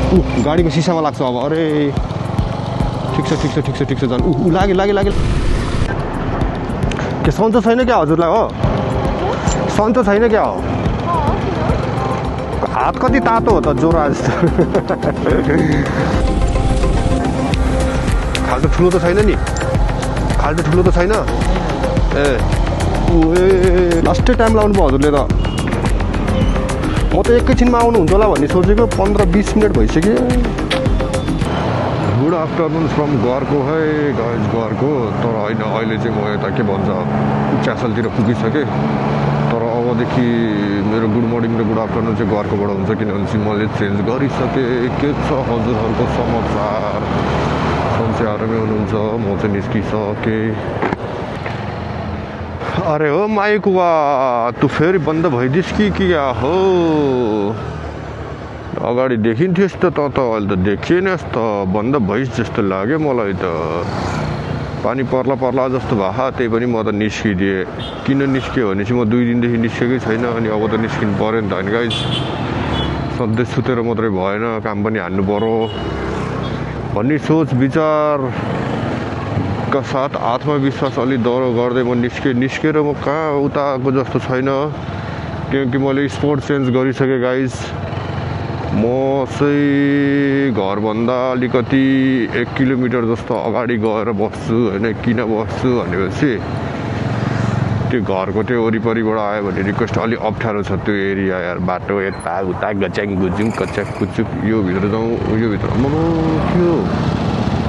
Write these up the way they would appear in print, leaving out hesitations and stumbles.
गाडीको सिसामा लाग्छ अब। अरे ठिक छ जानु। लाग्यो के सन्चो छैन क्या हजुरलाई? हो सन्चो छैन क्या हो? हात कति तातो हो त ज्वरो जस्तो। खाल्टो ठुलो त छैन नि? खाल्टो ठुलो त छैन? ए लास्टै टाइम लाउनु भयो हजुरले त। म त एकैछिनमा आउनुहुन्छ होला भन्ने सोचेको, 15-20 मिनट भइसक्यो। गुड आफ्टरनुन फ्रम घरको है गाइज, घरको। तर होइन, अहिले चाहिँ म यता के भन्छ च्यासलतिर पुगिसकेँ। तर अबदेखि मेरो गुड मर्निङ र गुड आफ्टरनुन चाहिँ घरकोबाट हुन्छ, किनभने चाहिँ मैले चेन्ज गरिसकेँ। के छ हजुरहरूको समाचार? सन्चै आरामै हुनुहुन्छ? म चाहिँ निस्किसकेँ। अरे हो माइक वा तँ फेरि बन्द भइदिस् कि क्या हो? अगाडि देखिन्थ्योस् त अहिले त देखिएनस् त। बन्द भइस् जस्तो लाग्यो मलाई त। पानी पर्ला जस्तो भए त्यही पनि म त निस्किदिएँ। किन निस्क्यो भने चाहिँ म 2 दिनदेखि निस्केकै छैन, अनि अब त निस्किनु पऱ्यो नि त। होइन गाइज, सधैँ सुतेर मात्रै भएन, काम पनि हान्नु पऱ्यो भन्ने सोच विचारका साथ आत्मविश्वास अलि दह्रो गर्दै म निस्केर म कहाँ उताको जस्तो छैन, किनकि मैले स्पोर्ट चेन्ज गरिसकेँ गाइज। म चाहिँ घरभन्दा अलिकति 1 किलोमिटर जस्तो अगाडि गएर बस्छु। होइन किन बस्छु भनेपछि त्यो घरको त्यो वरिपरिबाट आयो भने रिक्वेस्ट अलिक अप्ठ्यारो छ त्यो एरिया यार। बाटो यताउता गच्याङ गुजुङ कच्याक कुचुक, यो भित्र जाउँ यो भित्र मनो के हो?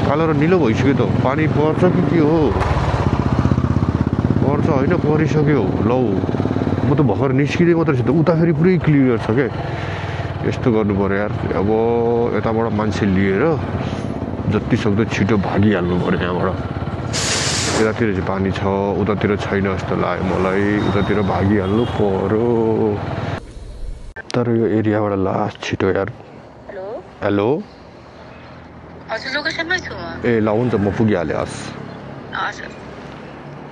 कालो र निलो भइसक्यो त। पानी पर्छ कि के हो? पर्छ होइन, परिसक्यो। लौ म त भर्खर निस्किँदै मात्रै छु त, उता फेरि पुरै क्लियर छ क्या। यस्तो गर्नु पऱ्यो यार। अब यताबाट मान्छे लिएर जति सक्दो छिटो भागिहाल्नु पऱ्यो यहाँबाट। यतातिर चाहिँ पानी छ, उतातिर छैन जस्तो लाग्यो मलाई। उतातिर भागिहाल्नु पऱ्यो। तर यो एरियाबाट लास्ट छिटो यार। हेलो हजुर, लोकेसनमै छु म। ए ल हुन्छ, म पुगिहालेँ। हस्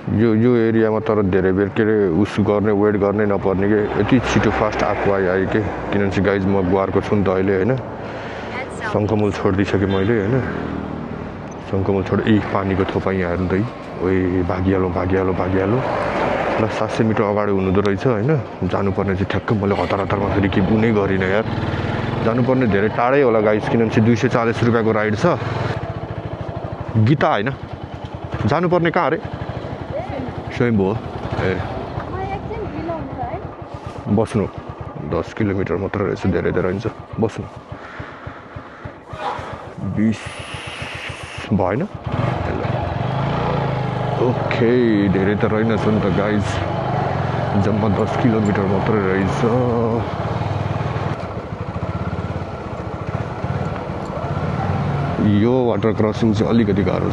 यो एरियामा तर धेरै बेर के अरे वेट गर्ने नपर्ने कि यति छिटो फास्ट आएको आयो कि। किनभने चाहिँ गाइज म गुवारको छु नि त अहिले। होइन शङ्खमूल छोडिदिइसकेँ मैले। होइन शङ्खमूल पानीको थोपा यहाँ हेर्नु त। भागिहालो ल 700 मिटर अगाडि हुनुहुँदो रहेछ। होइन जानुपर्ने चाहिँ ठ्याक्कै मैले हतारमा फेरि के बुनै गरिनँ यार। जानुपर्ने धेरै टाढै होला गाइज, किनभने चाहिँ 240 रुपियाँको राइड छ। गीता होइन जानुपर्ने कहाँ अरे? स्वयम्भू हो। ए बस्नु 10 किलोमिटर मात्र रहेछ, धेरै हुन्छ। बस्नु 20 भएन? ओके, धेरै त रहेनछ नि त गाइज, जम्मा 10 किलोमिटर मात्रै रहेछ। यो वाटर क्रसिङ चाहिँ अलिकति गाह्रो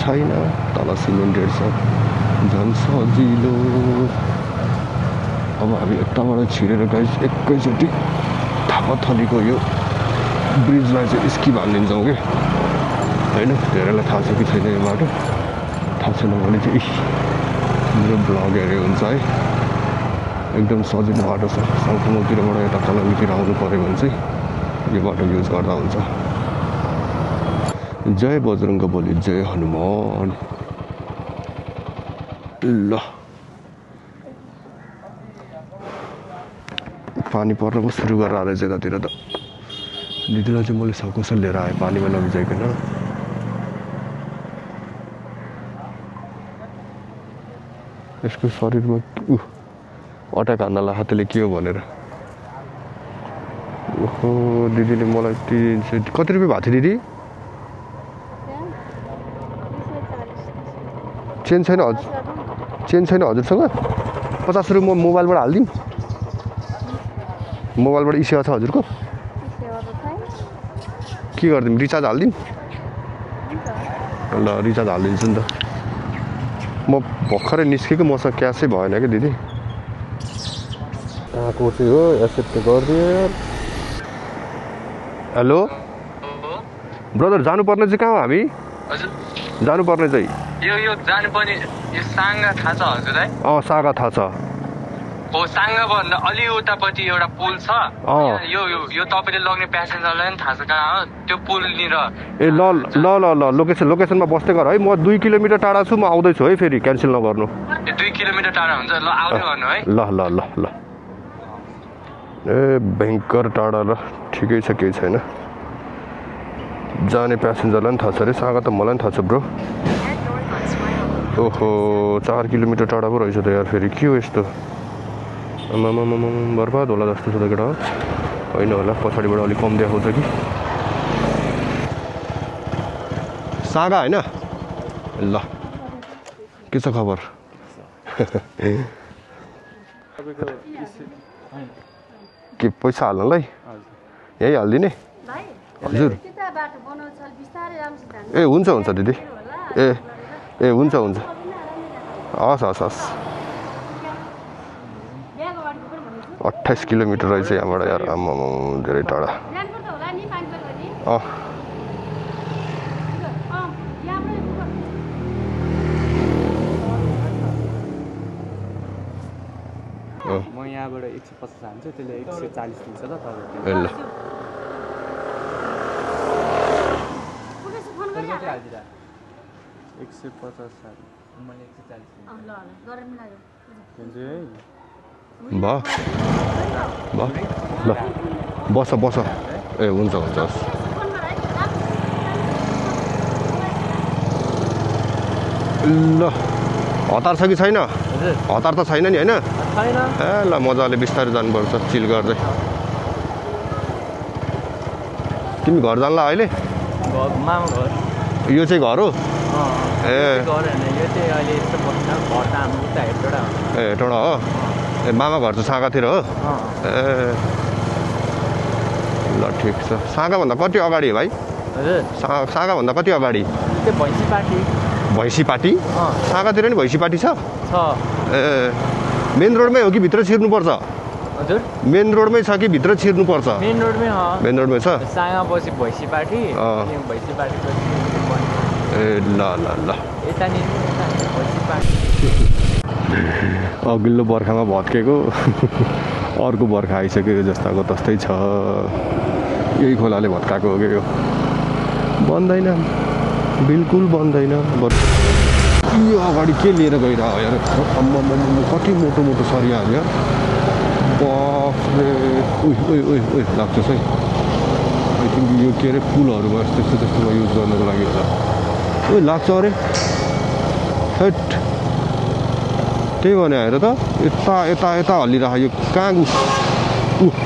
छैन, तल सिमेन्टेड छ, झन् सजिलो। अब हामी यताबाट छिरेर गाइज एकैचोटि थापाथलीको यो ब्रिजलाई चाहिँ स्किप हालिदिन्छौँ कि। होइन धेरैलाई थाहा छ कि छैन यो बाटो, थाहा छैन भने चाहिँ मेरो ब्लग हेऱ्यो हुन्छ है। एकदम सजिलो बाटो छ। शङ्खमूलतिरबाट यता कलमीतिर आउनु पऱ्यो भने चाहिँ यो बाटो युज गर्दा हुन्छ। जय बजरङ्ग बली, जय हनुमान। ल पानी पर्न पो सुरु गरेर आएर चाहिँ यतातिर त दिदीलाई चाहिँ मैले सकुस लिएर आएँ पानीमा नभिजाइकन। यसको शरीरमा अट्याक हान्नलाई हातले के हो भनेर। ओहो दिदीले मलाई कति रुपियाँ भएको थियो दिदी? चेन्ज छैन हजुरसँग? 50 रुपियाँ म मोबाइलबाट हालिदिउँ। मोबाइलबाट सेवा छ हजुरको? के गरिदिउँ, रिचार्ज हालिदिउँ? ल रिचार्ज हालिदिन्छु नि त। म भर्खरै निस्केको, मसँग क्यासै भएन क्या दिदी। आएको चाहिँ हो, एक्सेप्ट गरिदियो। हेलो ब्रदर, जानुपर्ने चाहिँ कहाँ हो हामी? जानुपर्ने चाहिँ यो जानुपर्ने यो सागा थाहा छ हजुरलाई? सागा थाहा छ। हो साङ्गा भन्दा अलि उतापट्टि एउटा पुल छ यो यो तपाईले लग्ने प्यासेन्जरलाई पनि थाहा छ कहाँ हो त्यो पुलनिर ए ल ल ल ल लोकेसनमा बस्दै गर है म 2 किलोमिटर टाढा छु म आउँदैछु है फेरि क्यान्सल नगर्नु 2 किलोमिटर टाढा हुन्छ ल आउँदै गर्नु है ल ल ल ल ए भयङ्कर टाढा ल ठिकै छ केही छैन जाने प्यासेन्जरलाई पनि थाहा छ अरे सागा त मलाई पनि थाहा छ ब्रो ओहो 4 किलोमिटर टाढा पो रहेछ त यार फेरि के हो यस्तो आमामामा बर्बाद होला जस्तो छ त केटा होइन होला पछाडिबाट अलिक कम देखाउँछ कि सागा होइन ल के छ खबर के पैसा हाल्नलाई यही हालिदिने हजुर ए हुन्छ हुन्छ दिदी ए हुन्छ हुन्छ हस् हस् हस् 28 किलोमिटर रहेछ यहाँबाट यार आम्मामा धेरै टाढा म यहाँबाट 150 हाल्छु त्यसले 140 दिन्छ ल तपाईहरुले ल 150 मैले 140 ल गरेर मिलायो ल बस ए हुन्छ हुन्छ हस् ल हतार छ कि छैन हतार त छैन नि होइन ए ल मजाले बिस्तारै जानुपर्छ चिल गर्दै तिमी घर जान्ला अहिले मामा घर यो चाहिँ घर हो ए हेटौँडा हो ए मामा घर चाहिँ सागातिर हो ए ल ठिक छ सागाभन्दा कति अगाडि भाइ सागाभन्दा कति अगाडि भैँसी पाटी सागातिर नि भैँसी पाटी छ ए मेन रोडमै हो कि भित्र छिर्नुपर्छ हजुर मेन रोडमै छ कि भित्र छिर्नुपर्छ मेन रोडमै छ सागा पछि भैँसी पाटी भैँसी पाटी ए ल ल ल यता नि भैँसी पाटी अघिल्लो बर्खामा भत्केको अर्को बर्खा आइसक्यो जस्ताको तस्तै छ यही खोलाले भत्काएको हो कि यो बन्दैन बिल्कुल बन्दैन यो अगाडि के लिएर गइरह यार कति मोटो मोटो सरिया हो यार बाफ्रे उही लाग्छ है आई थिङ्क यो के अरे पुलहरूमा त्यस्तोमा युज गर्नको लागि होला उही लाग्छ अरे हेट त्यही भने हेर त यता यता यता हल्लिरह यो कहाँ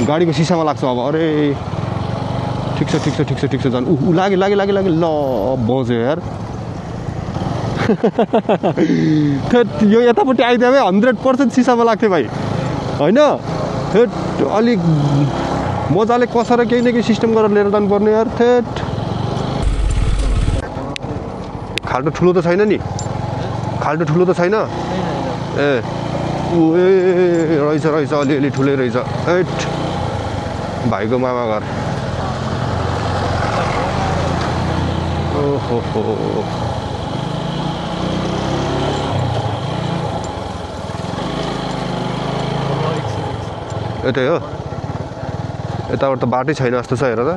गाडीको सिसामा लाग्छ अब अरे ठिक छ जानु लागे ल बज्यो यार यो यतापट्टि आइदिए 100% सिसामा लाग्थ्यो भाइ होइन थेट अलिक मजाले कसेर केही न केही सिस्टम गरेर लिएर जानुपर्ने यार थेट खाल्टो ठुलो त छैन नि खाल्टो ठुलो त छैन ए रहेछ अलिअलि ठुलै रहेछ एट भाइको मामा घर ओहो यतै हो यताबाट त बाटै छैन जस्तो छ हेर त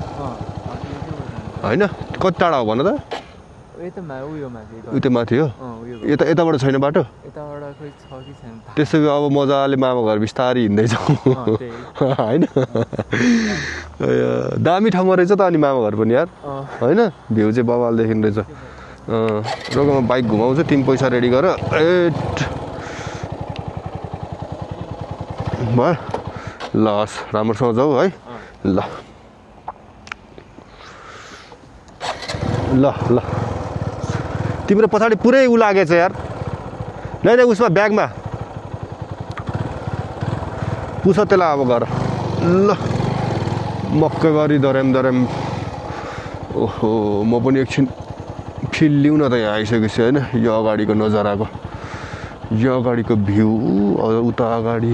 होइन कति टाढा हो भन त उयो माथि हो यताबाट छैन बाटो त्यसो भए अब मजाले मामा घर बिस्तारै हिँड्दैछ होइन दामी ठाउँमा रहेछ त अनि मामा घर पनि यार होइन भ्यू चाहिँ बबाल देखिँदैछ रोगमा बाइक घुमाउँछ 3 पैसा रेडी गर एट भयो ल हस् राम्रोसँग जाऊ है ल तिम्रो पछाडि पुरै उ लागेछ यार नै उसमा ब्यागमा पुछ त्यसलाई अब गर ल मक्कै गरी दर्याम ओहो म पनि एकछिन फिल लिउँ न त यहाँ आइसकेपछि होइन यो अगाडिको नजाराको यो अगाडिको भ्यू उता अगाडि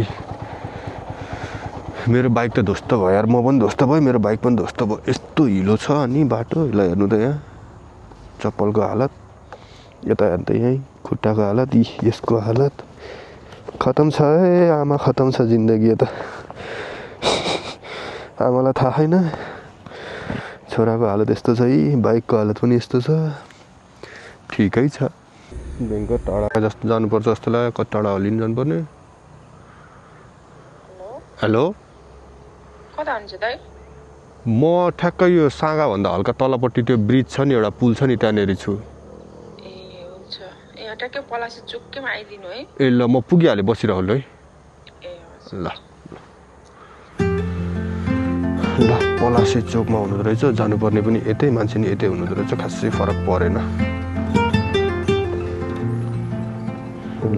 मेरो बाइक त ध्वस्त भयो यार म पनि ध्वस्त भयो मेरो बाइक पनि ध्वस्त भयो यस्तो हिलो छ अनि बाटो ल हेर्नु त यहाँ चप्पलको हालत यता हेर्दा यहीँ खुट्टाको हालत यसको हालत खतम छ है आमा, खतम छ जिन्दगी त। आमालाई थाहा छैन छोराको हालत यस्तो छ है, बाइकको हालत पनि यस्तो छ। ठिकै छ। बेङ्गको टाढा जस्तो जानुपर्छ जस्तो लाग्यो। कति टाढा हलिन जानुपर्ने? हेलो, कता हुनुहुन्छ दाइ? म ठ्याक्कै यो साँगाभन्दा हल्का तलपट्टि त्यो ब्रिज छ नि, एउटा पुल छ नि, त्यहाँनिर छु। ए हुन्छ, यहाँ ट्याक्कै पलासी चुक्कैमा आइदिनु है। ए ल, म पुगिहालेँ, बसिरहनु है। ए ल ल, पलासी चोकमा हुनुहुँदो रहेछ। जानुपर्ने पनि यतै, मान्छे नि यतै हुनुहुँदो रहेछ। खासै फरक परेन।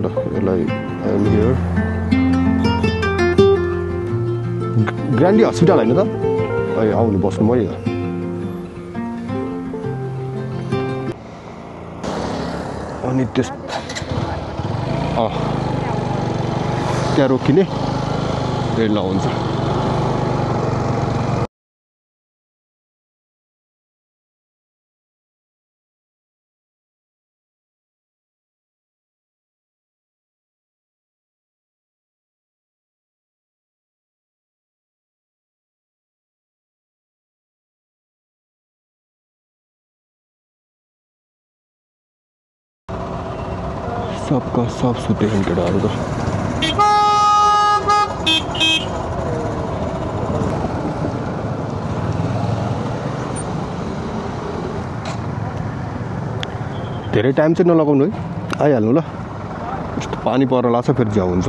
ल यसलाई आइएम हियर। ग्रान्डी हस्पिटल होइन त? ए आउनु, बस्नु मै हो। अनि त्यस त्यहाँ रोकिने? ए ल हुन्छ। सबका सब सुते हैं केटाहरू त। धेरै टाइम चाहिँ नलगाउनु है, आइहाल्नु ल। यस्तो पानी पर्न लाग्छ फेरि झ्याउ हुन्छ।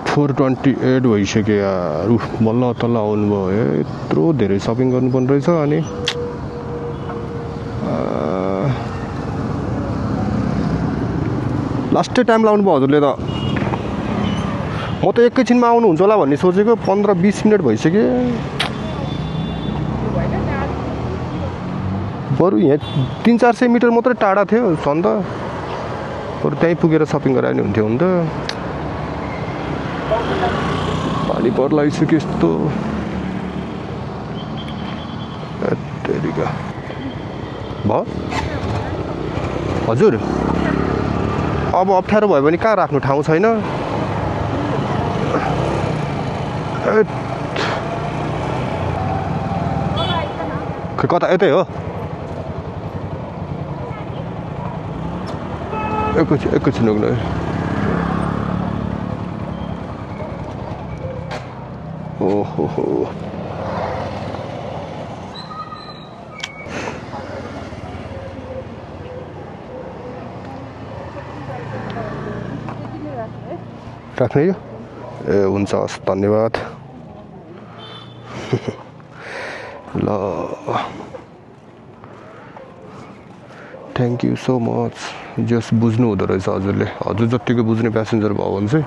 फोर 28 भइसक्यो यार। बल्ल तल्ल आउनुभयो। यत्रो धेरै सपिङ गर्नुपर्ने रहेछ। अनि लास्टै टाइम लाउनु भयो हजुरले त। म त एकैछिनमा आउनुहुन्छ होला भन्ने सोचेको, 15-20 मिनट भइसक्यो। बरु यहाँ 300-400 मिटर मात्रै टाढा थियो झन् त। बरु त्यहीँ पुगेर सपिङ गरायो नि हुन्थ्यो हुन त। पानी पर लागिसक्यो यस्तो। भयो हजुर। अब अप्ठ्यारो भयो भने कहाँ राख्नु ठाउँ छैन। कता यतै हो? एकैछिन रोक्नु है। ओहो हो, राख्ने यो? ए हुन्छ, हस्, धन्यवाद। ल, थ्याङ्क यू सो मच। जस बुझ्नु हुँदो रहेछ हजुरले। हजुर जतिको बुझ्ने प्यासेन्जर भयो भने चाहिँ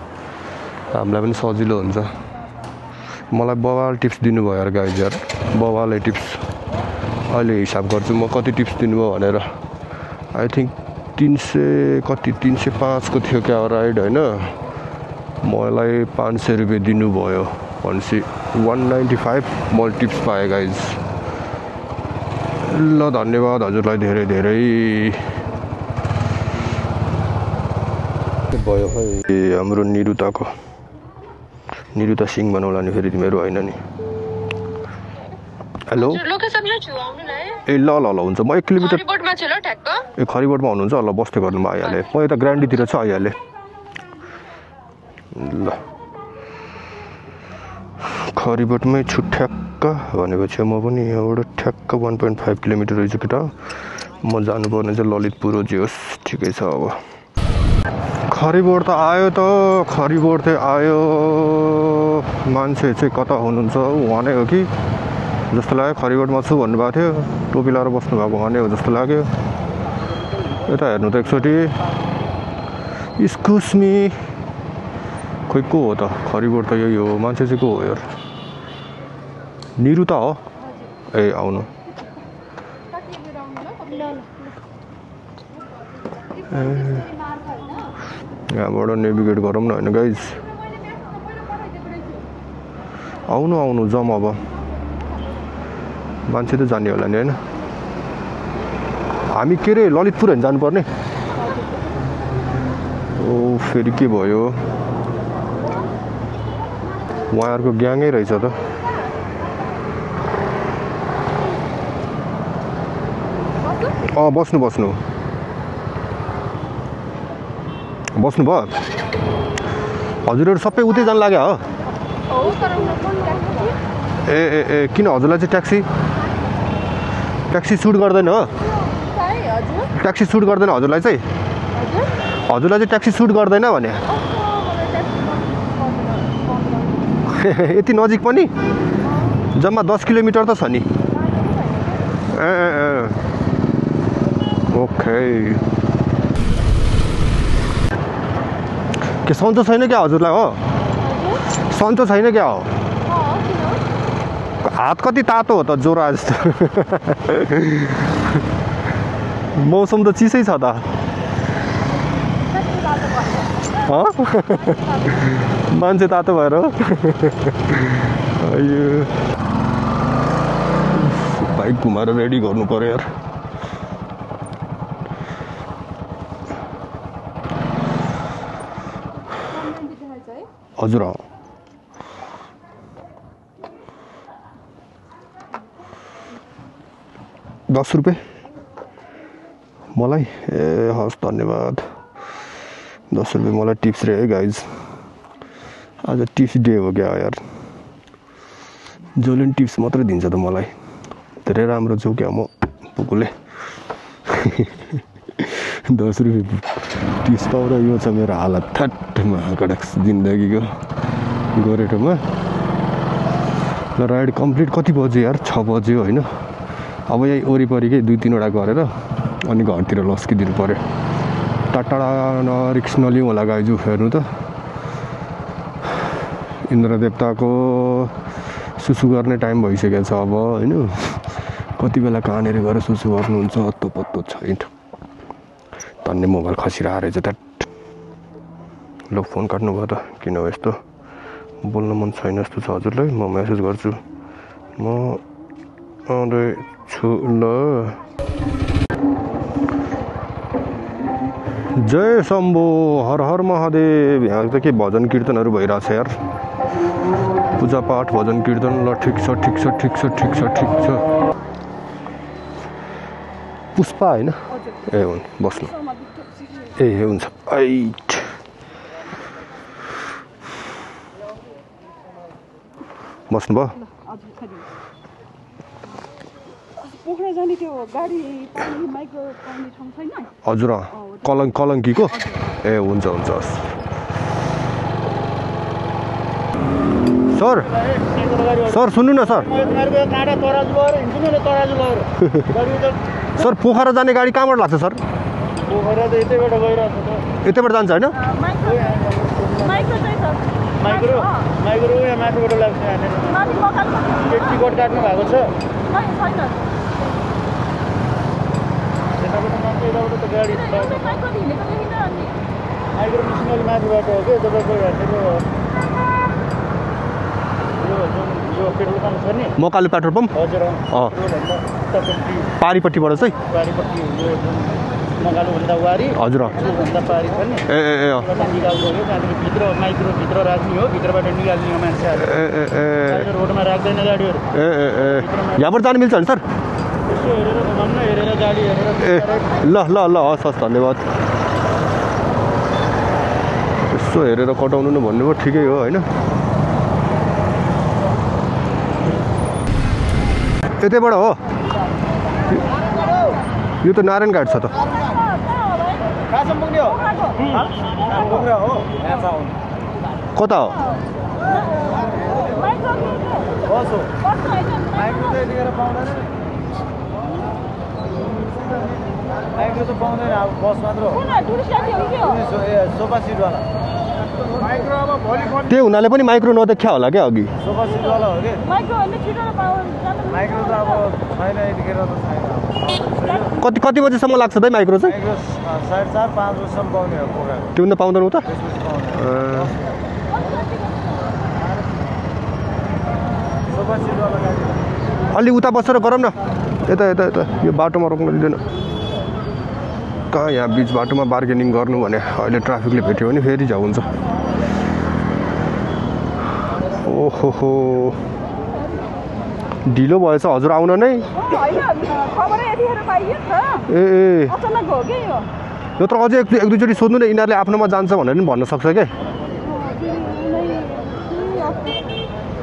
हामीलाई पनि सजिलो हुन्छ। मलाई बवाल टिप्स दिनुभयो यार गाइज यार, बवालै टिप्स। अहिले हिसाब गर्छु म कति टिप्स दिनुभयो भनेर। आई थिङ्क 305 को थियो क्या राइड होइन। मलाई 500 रुपियाँ दिनुभयो भनेपछि 195 मैले टिप्स पाएँ गाइज। ल धन्यवाद हजुरलाई धेरै धेरै। भयो है हाम्रो निरुताको। निरुता सिंह बनाउला नि फेरि तिमीहरू होइन नि। हेलो, ए ल ल ल हुन्छ। म 1 किलोमिटर ए खरिबोटमा हुनुहुन्छ? ल बस्दै गर्नुमा आइहालेँ। म यता ग्रान्डीतिर छु, आइहालेँ। ल खरिबोटमै छु ठ्याक्क भनेपछि म पनि यहाँबाट ठ्याक्क 1.5 किलोमिटर रहेछ केटा। म जानुपर्ने चाहिँ ललितपुर हो। जे होस् ठिकै छ। अब खरिबोट त आयो त, खरिबोट चाहिँ आयो। मान्छे चाहिँ कता हुनुहुन्छ? उहाँ नै हो कि जस्तो लाग्यो। खरिबोटमा छु भन्नुभएको थियो, टोपी लाएर बस्नु भएको उहाँ नै हो जस्तो लाग्यो। यता हेर्नु त एकचोटि। एक्सक्युज मी, खोइ को हो त? खरिबोट त यही हो। मान्छे चाहिँ को हो यार? निरुता हो? ए आउनु। यहाँबाट नेभिगेट गरौँ न होइन गाइज। आउनु आउनु जाउँ अब। मान्छे त जाने होला नि होइन। हामी के अरे ललितपुर होइन जानुपर्ने ओ फेरि के भयो उहाँहरूको ग्याङै रहेछ त बस्नु भयो हजुरहरू सबै उतै जानु लाग्यो हो ए किन हजुरलाई चाहिँ ट्याक्सी सुट गर्दैन हो ट्याक्सी सुट गर्दैन हजुरलाई चाहिँ ट्याक्सी सुट गर्दैन भने यति नजिक पनि जम्मा 10 किलोमिटर त छ नि ओके के सन्चो छैन क्या हजुरलाई हो सन्चो छैन क्या हो हात कति तातो हो त ज्वरो आज जस्तो मौसम त चिसै छ त मान्छे तातो भएर बाइक घुमाएर रेडी गर्नु पर्यो यार हजुर 10 रुपियाँ मलाई ए हस् धन्यवाद 10 रुपियाँ मलाई टिप्स रे है गाइज आज टिप्स डे हो क्या यार जसले टिप्स मात्रै दिन्छ त मलाई धेरै राम्रो छु क्या म पुकुले 10 रुपियाँ टिप्स पाउँदा यो छ मेरो हालत थट्टमा कडक जिन्दगीको गोरेटोमा ल राइड कम्प्लिट कति बज्यो यार 6 बज्यो होइन अब यही वरिपरिकै 2-3 वटा गरेर अनि घरतिर लस्किदिनु पर्यो टाढा रिक्स नलिउँ होला गाइजु हेर्नु त इन्द्रदेवताको सुसु गर्ने टाइम भइसकेको छ अब होइन कति बेला कहाँनिर गएर सुसु गर्नुहुन्छ अत्तो पत्तो छैन तन्ने मोबाइल खसिरहेको रहेछ त ल फोन काट्नुभयो त किन हो यस्तो बोल्न मन छैन जस्तो छ हजुरलाई म मेसेज गर्छु म आउँदैछु ल जय शम्भो हर हर महादेव यहाँ त के भजन कीर्तनहरू भइरहेछ यार पूजापाठ भजन कीर्तन ल ठिक छ पुष्पा होइन ए हुन्छ बस्नु ए हुन्छ आइट बस्नुभयो हजुर कलङ्कीको ए हुन्छ हस् सर सुन्नु न सर सर पोखरा जाने गाडी कहाँबाट लाग्छ सर यतैबाट जान्छ होइन माइक्रो यहाँ माथिबाट लाग्छ टिकट काट्नु भएको छ यताबाट त गाडी माइक्रो मिसनल माथिबाट हो कि तपाईँको यहाँनिर यो पेट्रोल पम्प छ नि मकालु पेट्रोल पम्प हजुर पारिपट्टिबाट चाहिँ पारिपट्टि यो मकालुभन्दा वारी हजुर त्योभन्दा पारि छ नि निकाल्नु हो त्यहाँदेखि भित्र राख्ने हो भित्रबाट निकाल्ने हो मान्छेहरू रोडमा राख्दैन गाडीहरू यहाँबाट जानु मिल्छ नि सर यसो हेरेर घुमाउनु हेरेर गाडी हेरेर ल हस् धन्यवाद यसो हेरेर कटाउनु न भन्नुभयो ठिकै हो होइन यतैबाट हो यो त नारायण घाट छ त कता हो माइक्रो त पाउँदैन अब बस मात्र हो सोफा सिटवाला माइक्रो अब भोलि त्यही हुनाले पनि माइक्रो नदेखिया होला क्या अघि सोफा सिटवाला हो कि माइक्रो त अब छैन यतिखेर त छैन कति बजीसम्म लाग्छ त माइक्रो चाहिँ माइक्रो 4:30-5 बजीसम्म पाउने हो प्रोग्राम त्योभन्दा पाउँदैन उता सोफा सिटवाला गाडी अलि उता बसेर गरौँ न यता यो बाटोमा रोक्न दिँदैन कहाँ यहाँ बिच बाटोमा बार्गेनिङ गर्नु भने अहिले ट्राफिकले भेट्यो भने फेरि जाउ हुन्छ। ओहो ढिलो भएछ हजुर आउन नै। ए यो त अझै एक दुईचोटि सोध्नु न, यिनीहरूले आफ्नोमा जान्छ भनेर पनि भन्न सक्छ क्या।